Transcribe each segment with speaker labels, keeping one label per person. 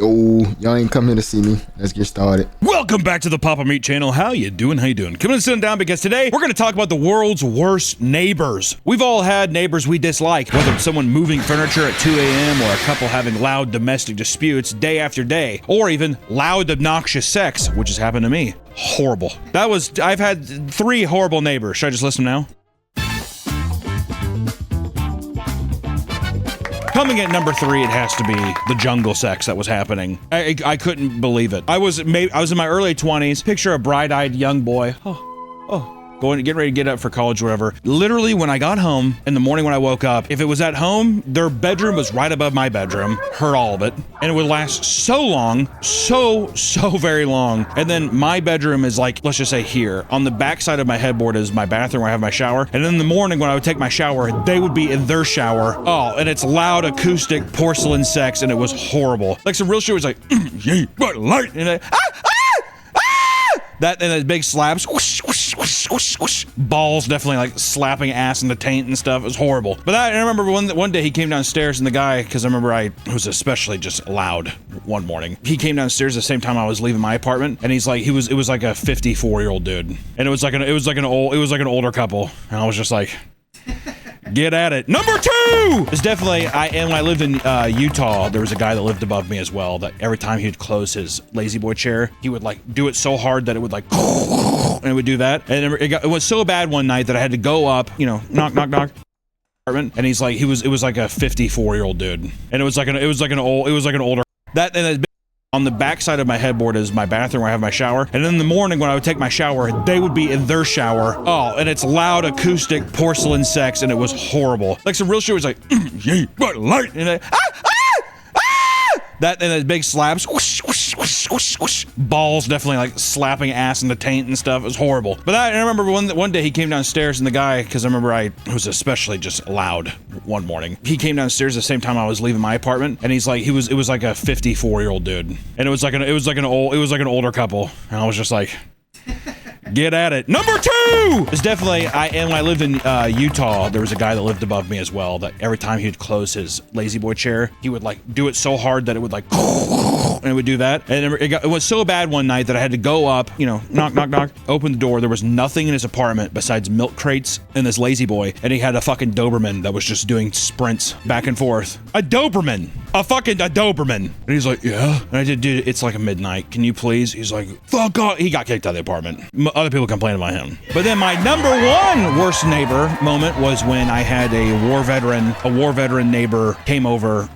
Speaker 1: Yo, y'all ain't come here to see me. Let's get started.
Speaker 2: Welcome back to the Papa Meat channel. How you doing? How you doing? Coming and sitting down because today we're going to talk about the world's worst neighbors. We've all had neighbors we dislike, whether it's someone moving furniture at 2 a.m. or a couple having loud domestic disputes day after day, or even loud obnoxious sex, which has happened to me. Horrible. I've had 3 horrible neighbors. Should I just list them now? Coming at number 3, it has to be the jungle sex that was happening. I couldn't believe it. I was in my early 20s. Picture a bright-eyed young boy. Getting ready to get up for college or whatever. Literally, when I got home in the morning when I woke up, if it was at home, their bedroom was right above my bedroom. Heard all of it. And it would last so long, so very long. And then my bedroom is like, let's just say here. On the back side of my headboard is my bathroom where I have my shower. And in the morning when I would take my shower, they would be in their shower. Oh, and it's loud acoustic porcelain sex, and it was horrible. Like some real shit was like, light, and that and the big slaps, whoosh, whoosh, whoosh, whoosh, whoosh. Balls definitely like slapping ass in the taint and stuff. It was horrible. But I remember one day he came downstairs and the guy, because I remember I was especially just loud one morning. He came downstairs the same time I was leaving my apartment, and it was like a 54-year-old dude, and it was like an older couple, and I was just like, get at it. Number 2 is definitely, when I lived in Utah, there was a guy that lived above me as well, that every time he would close his lazy boy chair, he would like do it so hard that it would like, and it would do that. And it was so bad one night that I had to go up, knock, apartment, and it was like a 54-year-old dude, and it was like an older, that and on the back side of my headboard is my bathroom where I have my shower. And in the morning when I would take my shower, they would be in their shower. Oh, and it's loud acoustic porcelain sex, and it was horrible. Like some real shit was like, light, and that and the big slaps, whoosh, whoosh, whoosh, whoosh, whoosh. Balls definitely like slapping ass in the taint and stuff. It was horrible. But I remember one day he came downstairs and the guy, because I remember I was especially just loud one morning. He came downstairs the same time I was leaving my apartment, and it was like a 54-year-old dude, and it was like an older couple, and I was just like, get at it. Number 2 is definitely, when I lived in Utah, there was a guy that lived above me as well, that every time he would close his lazy boy chair, he would like do it so hard that it would like, and it would do that. And it was so bad one night that I had to go up, knock, open the door. There was nothing in his apartment besides milk crates and this lazy boy, and he had a fucking Doberman that was just doing sprints back and forth. A Doberman. A Doberman. And he's like, yeah. And I said, dude, it's like a midnight. Can you please? He's like, fuck off. He got kicked out of the apartment. Other people complained about him. But then my number 1 worst neighbor moment was when I had a war veteran neighbor came over,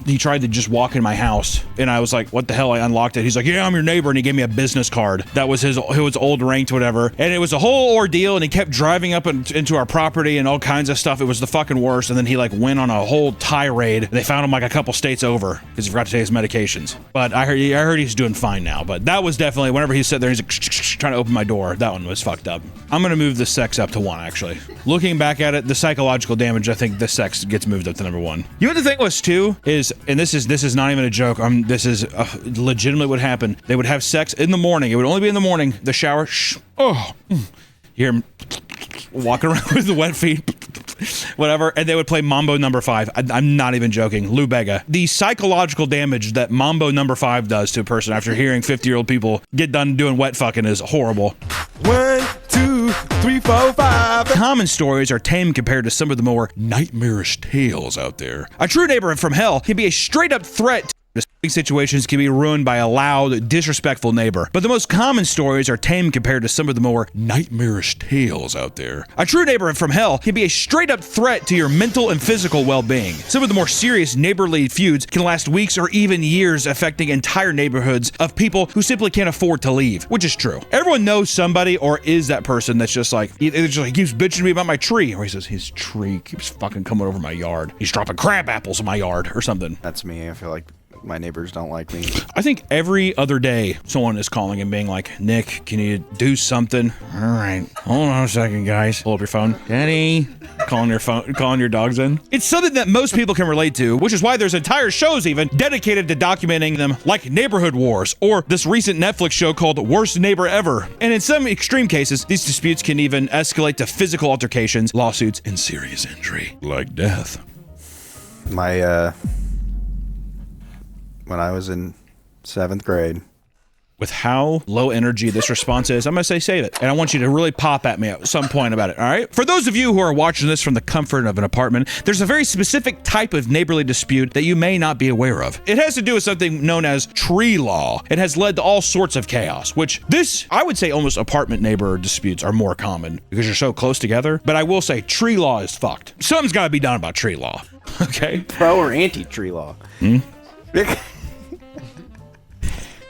Speaker 2: he tried to just walk in my house, and I was like, what the hell? I unlocked it. He's like, yeah, I'm your neighbor, and he gave me a business card that was his old ranked whatever, and it was a whole ordeal, and he kept driving up into our property and all kinds of stuff. It was the fucking worst. And then he like went on a whole tirade, and they found him like a couple states over because he forgot to take his medications. But I heard he's doing fine now. But that was definitely, whenever he sat there, he's like trying to open my door. That one was fucked up. I'm gonna move the sex up to 1, actually. Looking back at it, the psychological damage, I think the sex gets moved up to number 1. You know what the thing was too is, and this is not even a joke. This is legitimately what happened. They would have sex in the morning. It would only be in the morning. The shower. You hear him walking around with the wet feet. Whatever, and they would play Mambo number 5. I'm not even joking. Lou Bega. The psychological damage that Mambo number 5 does to a person after hearing 50-year-old people get done doing wet fucking is horrible.
Speaker 3: 1, 2, 3, 4, 5.
Speaker 2: Common stories are tame compared to some of the more nightmarish tales out there. A true neighbor from hell can be a straight-up threat. Situations can be ruined by a loud, disrespectful neighbor. But the most common stories are tame compared to some of the more nightmarish tales out there. A true neighbor from hell can be a straight-up threat to your mental and physical well-being. Some of the more serious neighborly feuds can last weeks or even years, affecting entire neighborhoods of people who simply can't afford to leave, which is true. Everyone knows somebody or is that person that's just like, he keeps bitching to me about my tree, or he says his tree keeps fucking coming over my yard. He's dropping crab apples in my yard or something.
Speaker 3: That's me. I feel like my neighbors don't like me.
Speaker 2: I think every other day someone is calling and being like, Nick, can you do something? All right, hold on a second, guys. Pull up your phone. Daddy. Calling your dogs in. It's something that most people can relate to, which is why there's entire shows even dedicated to documenting them, like Neighborhood Wars, or this recent Netflix show called Worst Neighbor Ever. And in some extreme cases, these disputes can even escalate to physical altercations, lawsuits, and serious injury, like death.
Speaker 3: My
Speaker 4: when I was in 7th grade.
Speaker 2: With how low energy this response is, I'm gonna say save it. And I want you to really pop at me at some point about it, all right? For those of you who are watching this from the comfort of an apartment, there's a very specific type of neighborly dispute that you may not be aware of. It has to do with something known as tree law. It has led to all sorts of chaos, which I would say almost apartment neighbor disputes are more common because you're so close together. But I will say tree law is fucked. Something's gotta be done about tree law, okay?
Speaker 4: Pro or anti-tree law?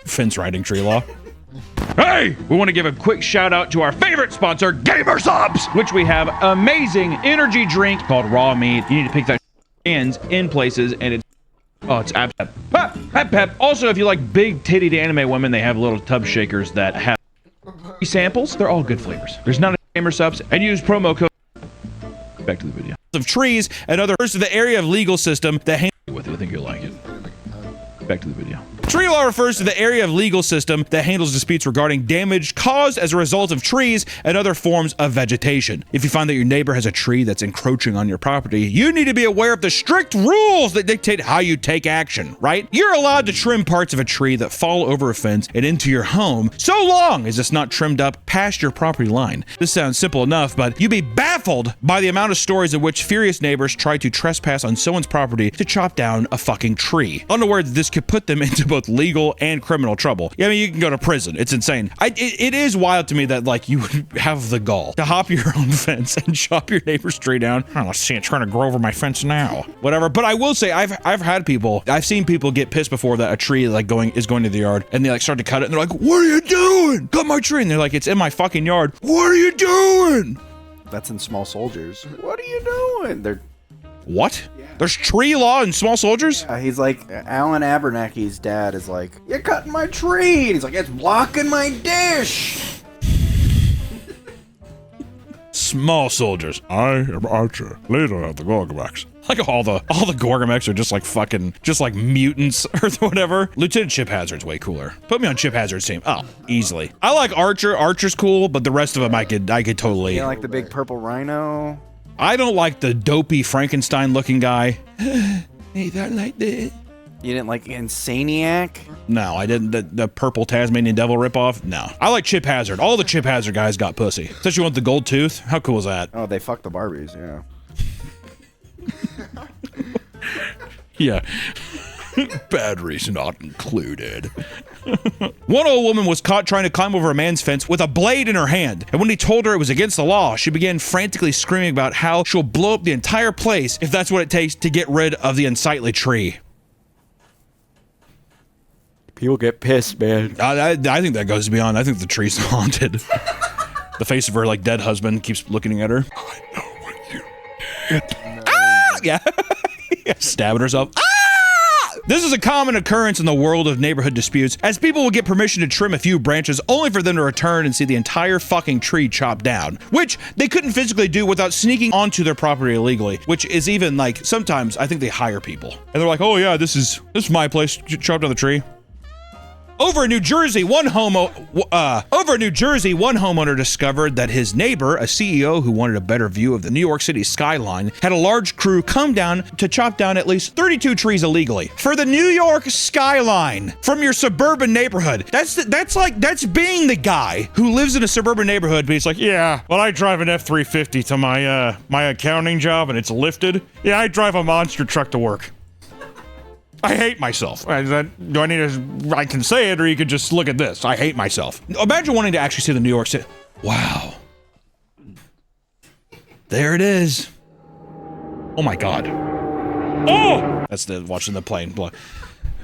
Speaker 2: Fence riding tree law. Hey, we want to give a quick shout out to our favorite sponsor, Gamer Subs, which we have amazing energy drink called Raw Meat. You need to pick that hands in places, and it's absolute pep. Also, if you like big tittied anime women, they have little tub shakers that have samples. They're all good flavors. There's none of Gamer Subs, and use promo code. Back to the video. Of trees and other parts of the area of legal system that handle with it. I think you'll like it. Back to the video. Tree law refers to the area of legal system that handles disputes regarding damage caused as a result of trees and other forms of vegetation. If you find that your neighbor has a tree that's encroaching on your property, you need to be aware of the strict rules that dictate how you take action, right? You're allowed to trim parts of a tree that fall over a fence and into your home so long as it's not trimmed up past your property line. This sounds simple enough, but you'd be baffled by the amount of stories in which furious neighbors try to trespass on someone's property to chop down a fucking tree. In other words, this could put them into both legal and criminal trouble. Yeah, I mean, you can go to prison. It's insane. It is wild to me that like you would have the gall to hop your own fence and chop your neighbor's tree down. Oh, let's see it trying to grow over my fence now. Whatever. But I will say I've seen people get pissed before that a tree like is going to the yard and they like start to cut it and they're like, "What are you doing? Cut my tree!" And they're like, "It's in my fucking yard. What are you doing?"
Speaker 4: That's in Small Soldiers. What are you doing? They're
Speaker 2: what? Yeah. There's tree law in Small Soldiers?
Speaker 4: He's like, Alan Abernathy's dad is like, "You're cutting my tree." And he's like, "It's blocking my dish."
Speaker 2: Small Soldiers.
Speaker 3: I am Archer, leader of the Gorgamax.
Speaker 2: Like all the Gorgamax are just like mutants or whatever. Lieutenant Chip Hazard's way cooler. Put me on Chip Hazard's team. Oh, easily. I like Archer. Archer's cool, but the rest of them I could totally.
Speaker 4: You know, like the big purple rhino.
Speaker 2: I don't like the dopey Frankenstein looking guy. Hey, that like that.
Speaker 4: You didn't like Insaniac?
Speaker 2: No, I didn't. The purple Tasmanian devil ripoff? No. I like Chip Hazard. All the Chip Hazard guys got pussy. Especially with the gold tooth. How cool is that?
Speaker 4: Oh, they fucked the Barbies, yeah.
Speaker 2: Yeah. Batteries not included. One old woman was caught trying to climb over a man's fence with a blade in her hand, and when he told her it was against the law, she began frantically screaming about how she'll blow up the entire place if that's what it takes to get rid of the unsightly tree.
Speaker 4: People get pissed, man.
Speaker 2: I think that goes beyond. I think the tree's haunted. The face of her like dead husband keeps looking at her.
Speaker 3: I know what you did.
Speaker 2: Ah! Yeah. Stabbing herself. Ah! This is a common occurrence in the world of neighborhood disputes, as people will get permission to trim a few branches only for them to return and see the entire fucking tree chopped down, which they couldn't physically do without sneaking onto their property illegally, which is even like, sometimes I think they hire people. And they're like, "Oh yeah, this is my place, chop down the tree." Over in New Jersey, one homeowner discovered that his neighbor, a CEO who wanted a better view of the New York City skyline, had a large crew come down to chop down at least 32 trees illegally for the New York skyline from your suburban neighborhood. That's being the guy who lives in a suburban neighborhood, but he's like, "Yeah, well, I drive an F-350 to my accounting job and it's lifted. Yeah, I drive a monster truck to work. I hate myself." I can say it, or you could just look at this. I hate myself. Imagine wanting to actually see the New York City. Wow. There it is. Oh my God. Oh! That's watching the plane.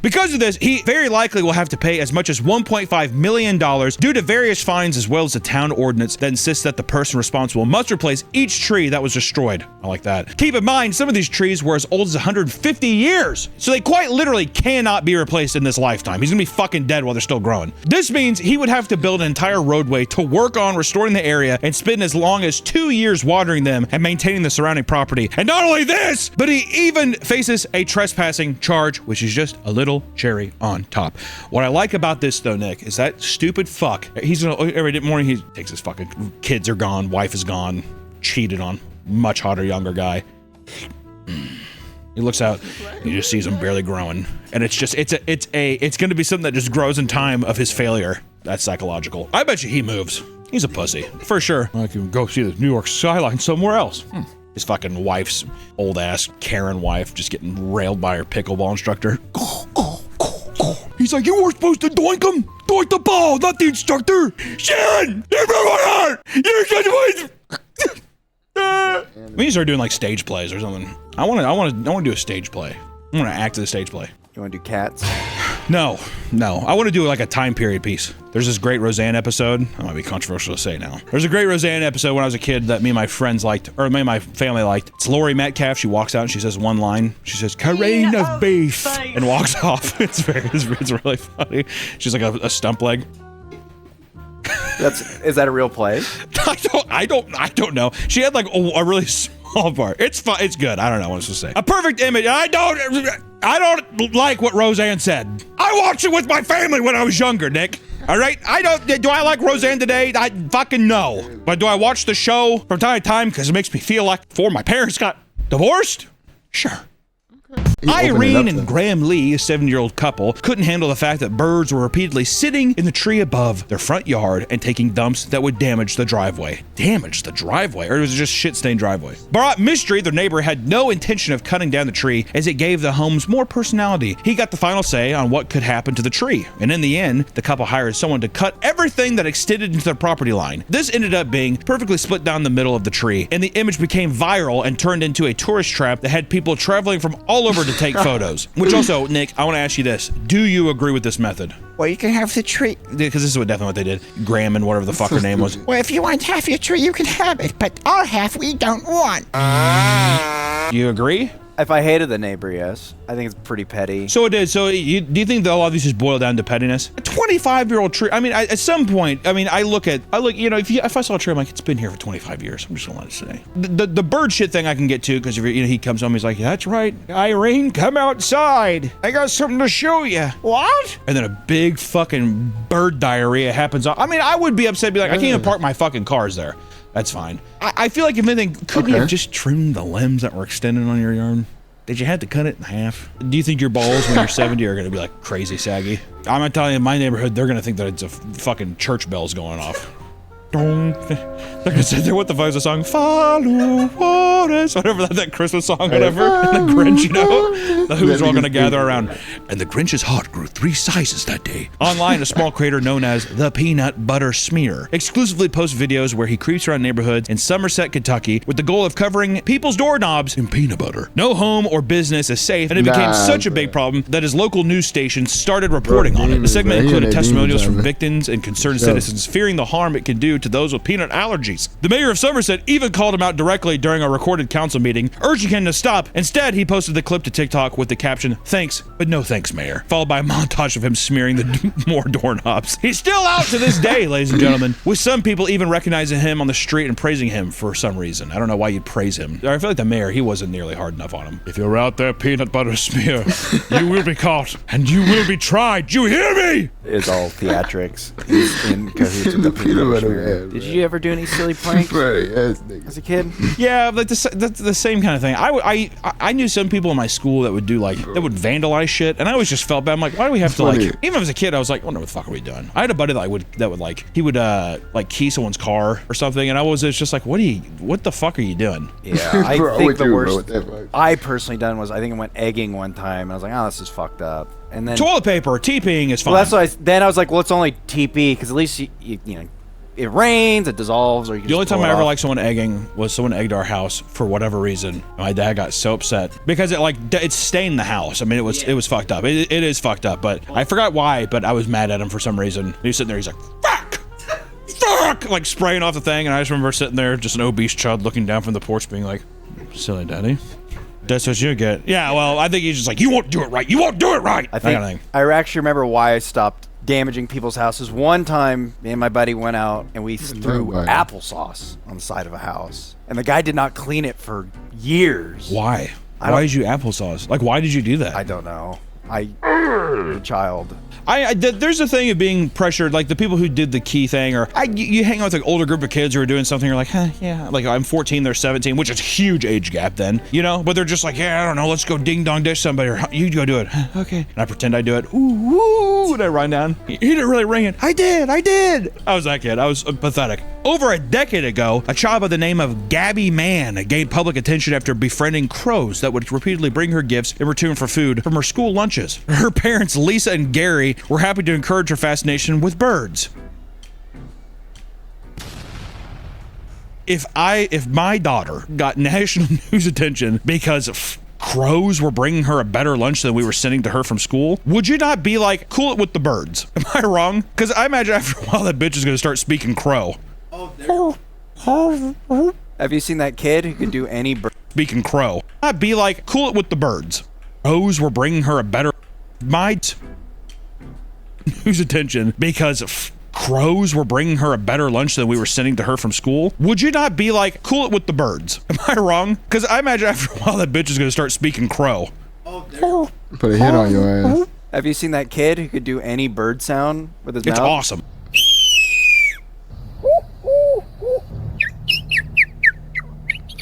Speaker 2: Because of this, he very likely will have to pay as much as $1.5 million due to various fines, as well as a town ordinance that insists that the person responsible must replace each tree that was destroyed. I like that. Keep in mind, some of these trees were as old as 150 years, so they quite literally cannot be replaced in this lifetime. He's gonna be fucking dead while they're still growing. This means he would have to build an entire roadway to work on restoring the area and spend as long as 2 years watering them and maintaining the surrounding property. And not only this, but he even faces a trespassing charge, which is just a little cherry on top. What I like about this though, Nick, is that stupid fuck. He's gonna, every morning he takes his fucking kids are gone, wife is gone, cheated on much hotter younger guy. He looks out, and he just sees him barely growing, and it's going to be something that just grows in time of his failure. That's psychological. I bet you he moves. He's a pussy for sure. I can go see the New York skyline somewhere else. His fucking wife's old ass Karen wife just getting railed by her pickleball instructor. He's like, you were supposed to doink him. Doink the ball, not the instructor. Sharon, you're such a we need to start doing like stage plays or something. I want to do a stage play. I want to act as a stage play.
Speaker 4: You want to do Cats?
Speaker 2: No. I want to do like a time period piece. There's this great Roseanne episode. That might be controversial to say now. There's a great Roseanne episode when I was a kid that me and my friends liked, or me and my family liked. It's Laurie Metcalf. She walks out and she says one line. She says, "Careen of beef," and walks off. It's really funny. She's like a stump leg.
Speaker 4: Is that a real play?
Speaker 2: I don't know. She had like a really small part. It's fun. It's good. I don't know what else to say. A perfect image. I don't like what Roseanne said. I watched it with my family when I was younger, Nick. All right? Do I like Roseanne today? I fucking no. But do I watch the show from time to time because it makes me feel like before my parents got divorced? Sure. Irene and Graham Lee, a 70-year-old couple, couldn't handle the fact that birds were repeatedly sitting in the tree above their front yard and taking dumps that would damage the driveway. Damage the driveway? Or was it just shit-stained driveway? Bharat Mistry, their neighbor, had no intention of cutting down the tree as it gave the homes more personality. He got the final say on what could happen to the tree. And in the end, the couple hired someone to cut everything that extended into their property line. This ended up being perfectly split down the middle of the tree, and the image became viral and turned into a tourist trap that had people traveling from all over to take photos. Which also, Nick, I want to ask you this. Do you agree with this method?
Speaker 5: Well, you can have the tree.
Speaker 2: Because this is definitely what they did. Graham and whatever the fuck her name was.
Speaker 5: Well, if you want half your tree, you can have it, but our half we don't want.
Speaker 2: Do you agree?
Speaker 4: If I hated the neighbor, yes. I think it's pretty petty.
Speaker 2: So it is. So do you think that a lot of these just boil down to pettiness? A 25-year-old tree. I mean, at some point, I mean, I look, you know, if I saw a tree, I'm like, it's been here for 25 years. I'm just gonna let it stay. The bird shit thing I can get to, because if he comes home, he's like, that's right, Irene, come outside. I got something to show you. What? And then a big fucking bird diarrhea happens. I mean, I would be upset, be like, I can't even park my fucking cars there. That's fine. I feel like if anything, couldn't you have just trimmed the limbs that were extended on your yard? Did you have to cut it in half? Do you think your balls when you're 70 are going to be like crazy saggy? I'm not telling you, in my neighborhood, they're going to think that it's a fucking church bells going off. They're going to sit there, what the fuck is the song? Follow waters, whatever that Christmas song, whatever. And the Grinch, you know? The Who's are all going to gather around. And the Grinch's heart grew 3 sizes that day. Online, a small creator known as The Peanut Butter Smear exclusively posts videos where he creeps around neighborhoods in Somerset, Kentucky with the goal of covering people's doorknobs in peanut butter. No home or business is safe, and it became such a big problem that his local news stations started reporting on it. The segment included testimonials from victims and concerned citizens fearing the harm it can do to those with peanut allergies. The mayor of Somerset even called him out directly during a recorded council meeting, urging him to stop. Instead, he posted the clip to TikTok with the caption, "Thanks, but no thanks, Mayor," followed by a montage of him smearing more doorknobs. He's still out to this day, ladies and gentlemen, with some people even recognizing him on the street and praising him for some reason. I don't know why you'd praise him. I feel like the mayor, he wasn't nearly hard enough on him. If you're out there, peanut butter smear, you will be caught and you will be tried. You hear me?
Speaker 4: It's all theatrics. He's in cahoots with the peanut butter smear. Did you ever do any silly pranks as a kid?
Speaker 2: Yeah, like that's the same kind of thing. I knew some people in my school that would do like, that would vandalize shit, and I always just felt bad. I'm like, why do we have to like, even if I was a kid, I was like, I wonder what the fuck are we doing? I had a buddy that would like, he would like key someone's car or something, and I was just like, what the fuck are you doing?
Speaker 4: Yeah, I think the worst I personally done was, I think I went egging one time, and I was like, oh, this is fucked up. And then
Speaker 2: toilet paper, TPing is fine.
Speaker 4: Well, that's why I was like, well, it's only TP, because at least you know, it rains, it dissolves, or you can
Speaker 2: The only time I ever liked someone egging was someone egged our house for whatever reason. My dad got so upset because it stained the house. I mean, it was fucked up. It is fucked up, but I forgot why, but I was mad at him for some reason. He was sitting there, he's like, fuck, like spraying off the thing, and I just remember sitting there, just an obese chud looking down from the porch being like, silly daddy. That's what you get. Yeah, well, I think he's just like, you won't do it right. You won't do it right.
Speaker 4: I actually remember why I stopped damaging people's houses. One time, me and my buddy went out and we threw applesauce on the side of a house. And the guy did not clean it for years.
Speaker 2: Why? Why did you applesauce? Like, why did you do that?
Speaker 4: I don't know. A child.
Speaker 2: There's a thing of being pressured, like the people who did the key thing, or you hang out with an older group of kids who are doing something, you're like, huh, yeah, like I'm 14, they're 17, which is a huge age gap then, you know, but they're just like, yeah, I don't know, let's go ding dong dish somebody, or you go do it. Okay. And I pretend I do it. Ooh, and I run down. You didn't really ring it. I did. I was that kid. I was pathetic. Over a decade ago, a child by the name of Gabby Mann gained public attention after befriending crows that would repeatedly bring her gifts in return for food from her school lunches. Her parents, Lisa and Gary, were happy to encourage her fascination with birds. If my daughter got national news attention because crows were bringing her a better lunch than we were sending to her from school, would you not be like, cool it with the birds? Am I wrong? Because I imagine after a while that bitch is going to start speaking crow.
Speaker 4: Have you seen that kid who can do any bird?
Speaker 2: Speaking crow. I'd be like, cool it with the birds. Crows were bringing her a better news attention because crows were bringing her a better lunch than we were sending to her from school. Would you not be like, cool it with the birds? Am I wrong? Because I imagine after a while that bitch is going to start speaking crow.
Speaker 1: Put a hit on your ass.
Speaker 4: Have you seen that kid who could do any bird sound with his
Speaker 2: It's
Speaker 4: mouth?
Speaker 2: awesome.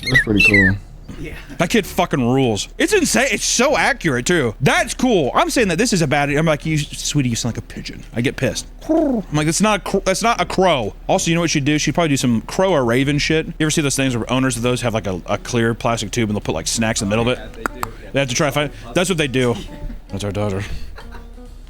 Speaker 1: That's pretty cool.
Speaker 2: That kid fucking rules. It's insane. It's so accurate too. That's cool. I'm saying that this is a bad. I'm like, you, sweetie, you sound like a pigeon. I get pissed. I'm like, that's not a crow. Also, you know what she'd do? She'd probably do some crow or raven shit. You ever see those things where owners of those have like a clear plastic tube and they'll put like snacks in the middle of it? They do. They have to try to find. That's what they do. That's our daughter.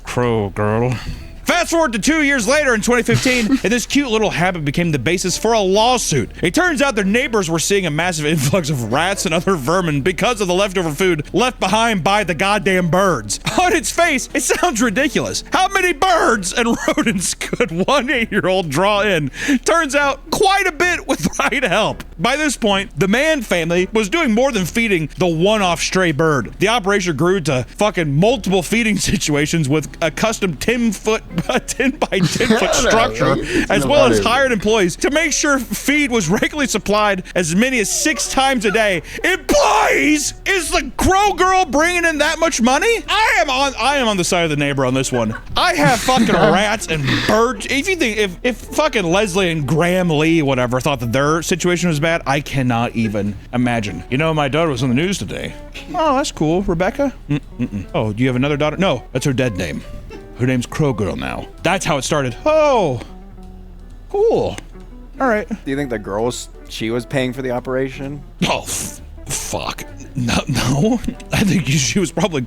Speaker 2: Crow girl. Fast forward to 2 years later in 2015, and this cute little habit became the basis for a lawsuit. It turns out their neighbors were seeing a massive influx of rats and other vermin because of the leftover food left behind by the goddamn birds. On its face, it sounds ridiculous. How many birds and rodents could one 8-year-old draw in? Turns out, quite a bit with right help. By this point, the Mann family was doing more than feeding the one-off stray bird. The operation grew to fucking multiple feeding situations with a custom 10 by 10 foot structure, as well as hired employees to make sure feed was regularly supplied as many as 6 times a day. Employees? Is the crow girl bringing in that much money? I am on the side of the neighbor on this one. I have fucking rats and birds. If you think if fucking Leslie and Graham Lee whatever thought that their situation was bad, I cannot even imagine. You know, my daughter was on the news today. Oh, that's cool. Rebecca? Oh, do you have another daughter? No, that's her dead name. Her name's Crow Girl now. That's how it started. Oh, cool. All right.
Speaker 4: Do you think the girl she was paying for the operation?
Speaker 2: Oh, fuck. No. I think she was probably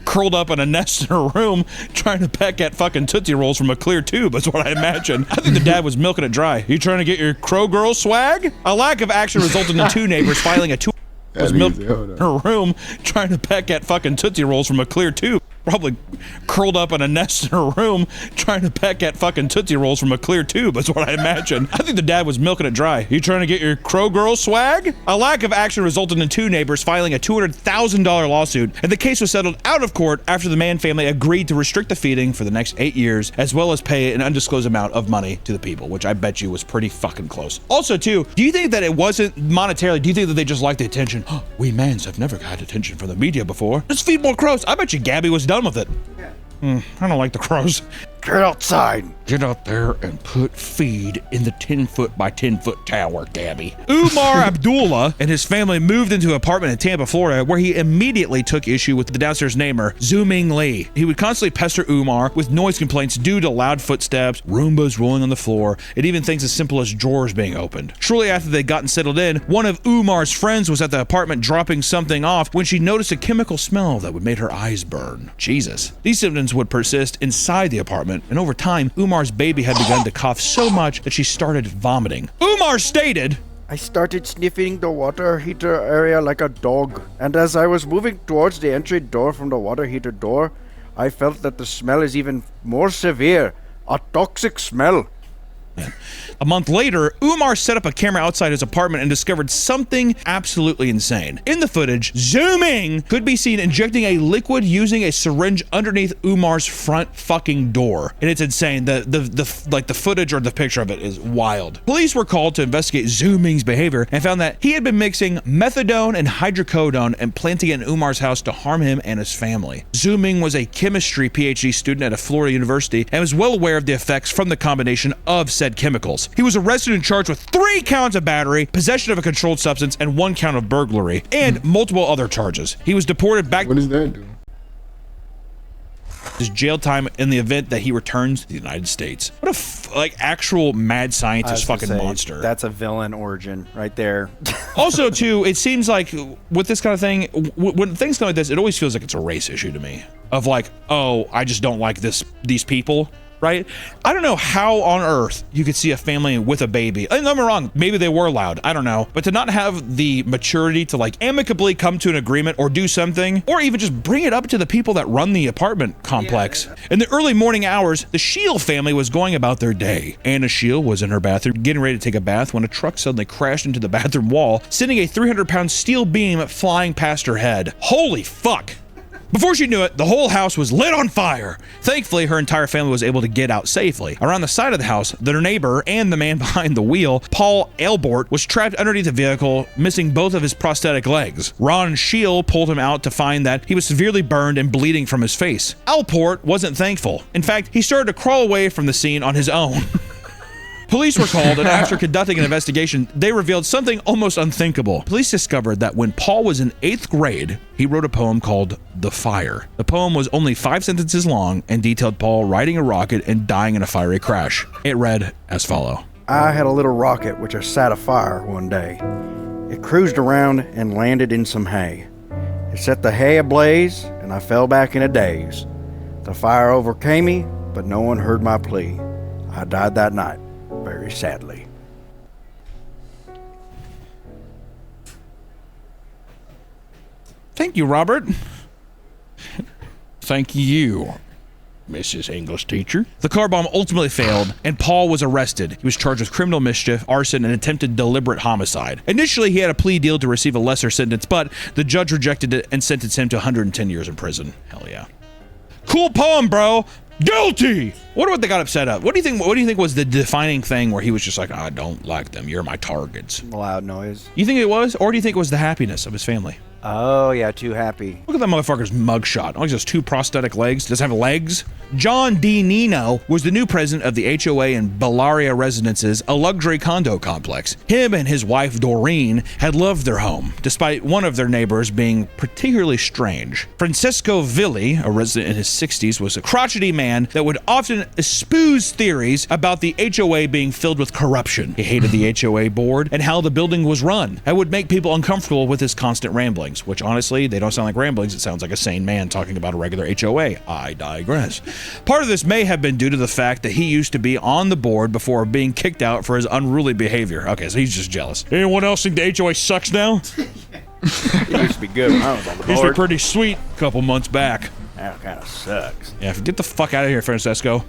Speaker 2: curled up in a nest in her room trying to peck at fucking Tootsie Rolls from a clear tube, is what I imagine. I think the dad was milking it dry. You trying to get your Crow Girl swag? A lack of action resulted in 2 neighbors filing a was milked in her room trying to peck at fucking Tootsie Rolls from a clear tube. Probably curled up in a nest in her room trying to peck at fucking Tootsie Rolls from a clear tube, is what I imagine. I think the dad was milking it dry. You trying to get your Crow Girl swag? A lack of action resulted in 2 neighbors filing a $200,000 lawsuit, and the case was settled out of court after the Mann family agreed to restrict the feeding for the next 8 years, as well as pay an undisclosed amount of money to the people, which I bet you was pretty fucking close. Also, too, do you think that it wasn't monetarily? Do you think that they just liked the attention? Oh, we Manns have never had attention from the media before. Let's feed more crows. I bet you Gabby was done with it. I don't like the crows.
Speaker 4: Get outside.
Speaker 2: Get out there and put feed in the 10-foot by 10-foot tower, Gabby. Umar Abdullah and his family moved into an apartment in Tampa, Florida, where he immediately took issue with the downstairs neighbor, Zooming Lee. He would constantly pester Umar with noise complaints due to loud footsteps, Roombas rolling on the floor, and even things as simple as drawers being opened. Shortly after they'd gotten settled in, one of Umar's friends was at the apartment dropping something off when she noticed a chemical smell that would make her eyes burn. Jesus. These symptoms would persist inside the apartment, and over time, Umar's baby had begun to cough so much that she started vomiting. Umar stated,
Speaker 6: I started sniffing the water heater area like a dog, and as I was moving towards the entry door from the water heater door, I felt that the smell is even more severe. A toxic smell.
Speaker 2: A month later, Umar set up a camera outside his apartment and discovered something absolutely insane. In the footage, zooming, could be seen injecting a liquid using a syringe underneath Umar's front fucking door. And it's insane. The footage or the picture of it is wild. Police were called to investigate Zooming's behavior and found that he had been mixing methadone and hydrocodone and planting it in Umar's house to harm him and his family. Zooming was a chemistry PhD student at a Florida university and was well aware of the effects from the combination of said chemicals. He was arrested and charged with 3 counts of battery, possession of a controlled substance, and 1 count of burglary, and multiple other charges. He was deported back.
Speaker 1: What does that do?
Speaker 2: His jail time in the event that he returns to the United States. What a actual mad scientist fucking monster.
Speaker 4: That's a villain origin right there.
Speaker 2: Also, too, it seems like with this kind of thing, when things come like this, it always feels like it's a race issue to me. Of like, oh, I just don't like these people. Right? I don't know how on earth you could see a family with a baby. And don't get me wrong, maybe they were loud. I don't know. But to not have the maturity to like amicably come to an agreement or do something, or even just bring it up to the people that run the apartment complex. Yeah. In the early morning hours, the Shield family was going about their day. Anna Shield was in her bathroom getting ready to take a bath when a truck suddenly crashed into the bathroom wall, sending a 300-pound steel beam flying past her head. Holy fuck. Before she knew it, the whole house was lit on fire. Thankfully, her entire family was able to get out safely. Around the side of the house, their neighbor and the man behind the wheel, Paul Elbort, was trapped underneath the vehicle, missing both of his prosthetic legs. Ron Shield pulled him out to find that he was severely burned and bleeding from his face. Elport wasn't thankful. In fact, he started to crawl away from the scene on his own. Police were called, and after conducting an investigation, they revealed something almost unthinkable. Police discovered that when Paul was in 8th grade, he wrote a poem called The Fire. The poem was only 5 sentences long and detailed Paul riding a rocket and dying in a fiery crash. It read as follows.
Speaker 6: I had a little rocket which I sat afire one day. It cruised around and landed in some hay. It set the hay ablaze, and I fell back in a daze. The fire overcame me, but no one heard my plea. I died that night. Very sadly.
Speaker 2: Thank you, Robert. Thank you, Mrs. English teacher. The car bomb ultimately failed, and Paul was arrested. He was charged with criminal mischief, arson, and attempted deliberate homicide. Initially, he had a plea deal to receive a lesser sentence, but the judge rejected it and sentenced him to 110 years in prison. Hell yeah. Cool poem, bro. Guilty. Wonder what they got upset at. What do you think was the defining thing where he was just like, I don't like them. You're my targets.
Speaker 4: Loud noise.
Speaker 2: You think it was, or do you think it was the happiness of his family?
Speaker 4: Oh, yeah, too happy.
Speaker 2: Look at that motherfucker's mugshot. Oh, he has 2 prosthetic legs. Does it have legs? John D. Nino was the new president of the HOA in Bellaria Residences, a luxury condo complex. Him and his wife, Doreen, had loved their home, despite one of their neighbors being particularly strange. Francesco Villi, a resident in his 60s, was a crotchety man that would often espouse theories about the HOA being filled with corruption. He hated the HOA board and how the building was run. That would make people uncomfortable with his constant ramblings, which honestly, they don't sound like ramblings. It sounds like a sane man talking about a regular HOA. I digress. Part of this may have been due to the fact that he used to be on the board before being kicked out for his unruly behavior. Okay, so he's just jealous. Anyone else think the HOA sucks now?
Speaker 6: It used to be good when I was on the
Speaker 2: Used to be
Speaker 6: board.
Speaker 2: pretty sweet a couple months back.
Speaker 6: That kind of sucks.
Speaker 2: Yeah, get the fuck out of here, Francesco.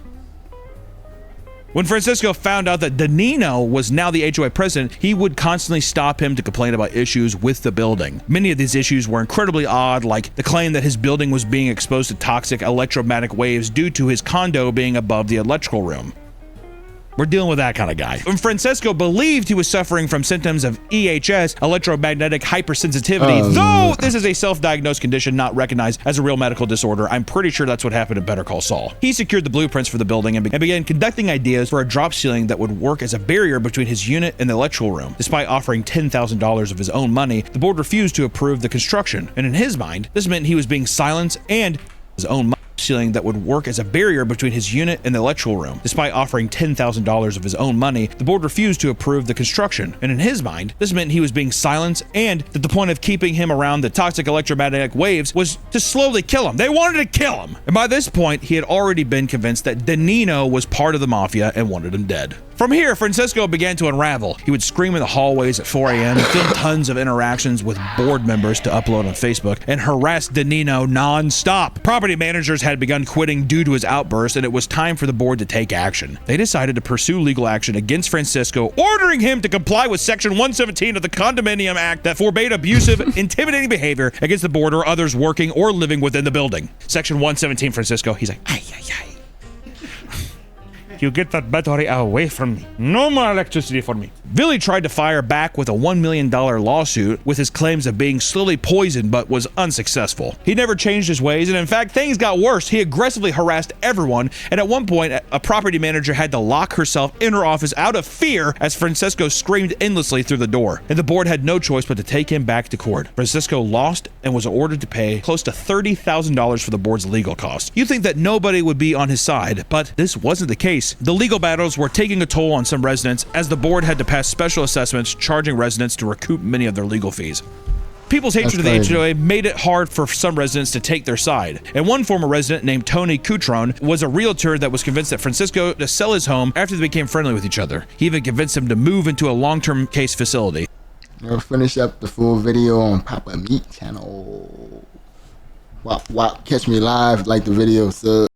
Speaker 2: When Francesco found out that Danino was now the HOA president, he would constantly stop him to complain about issues with the building. Many of these issues were incredibly odd, like the claim that his building was being exposed to toxic electromagnetic waves due to his condo being above the electrical room. We're dealing with that kind of guy. When Francesco believed he was suffering from symptoms of EHS, electromagnetic hypersensitivity, though this is a self-diagnosed condition not recognized as a real medical disorder, I'm pretty sure that's what happened in Better Call Saul. He secured the blueprints for the building and began conducting ideas for a drop ceiling that would work as a barrier between his unit and the electrical room. Despite offering $10,000 of his own money, the board refused to approve the construction, and in his mind, this meant he was being silenced and his own money. Ceiling that would work as a barrier between his unit and the electrical room. Despite offering $10,000 of his own money, the board refused to approve the construction, and in his mind, this meant he was being silenced and that the point of keeping him around the toxic electromagnetic waves was to slowly kill him. They wanted to kill him! And by this point, he had already been convinced that Danino was part of the mafia and wanted him dead. From here, Francesco began to unravel. He would scream in the hallways at 4 a.m., film tons of interactions with board members to upload on Facebook, and harass Danino non-stop. Property managers had had begun quitting due to his outburst, and it was time for the board to take action. They decided to pursue legal action against Francisco, ordering him to comply with Section 117 of the Condominium Act that forbade abusive, intimidating behavior against the board or others working or living within the building. Section 117, Francisco, he's like, ay, ay, ay. You get that battery away from me. No more electricity for me. Billy tried to fire back with a $1 million lawsuit with his claims of being slowly poisoned, but was unsuccessful. He never changed his ways, and in fact, things got worse. He aggressively harassed everyone, and at one point, a property manager had to lock herself in her office out of fear as Francisco screamed endlessly through the door, and the board had no choice but to take him back to court. Francisco lost and was ordered to pay close to $30,000 for the board's legal costs. You'd think that nobody would be on his side, but this wasn't the case. The legal battles were taking a toll on some residents as the board had to pass special assessments charging residents to recoup many of their legal fees. People's hatred of the HOA made it hard for some residents to take their side, and one former resident named Tony Coutron was a realtor that was convinced that Francisco to sell his home after they became friendly with each other. He even convinced him to move into a long-term case facility.
Speaker 1: We'll finish up the full video on Papa Meat channel. Catch me live, like the video, sub.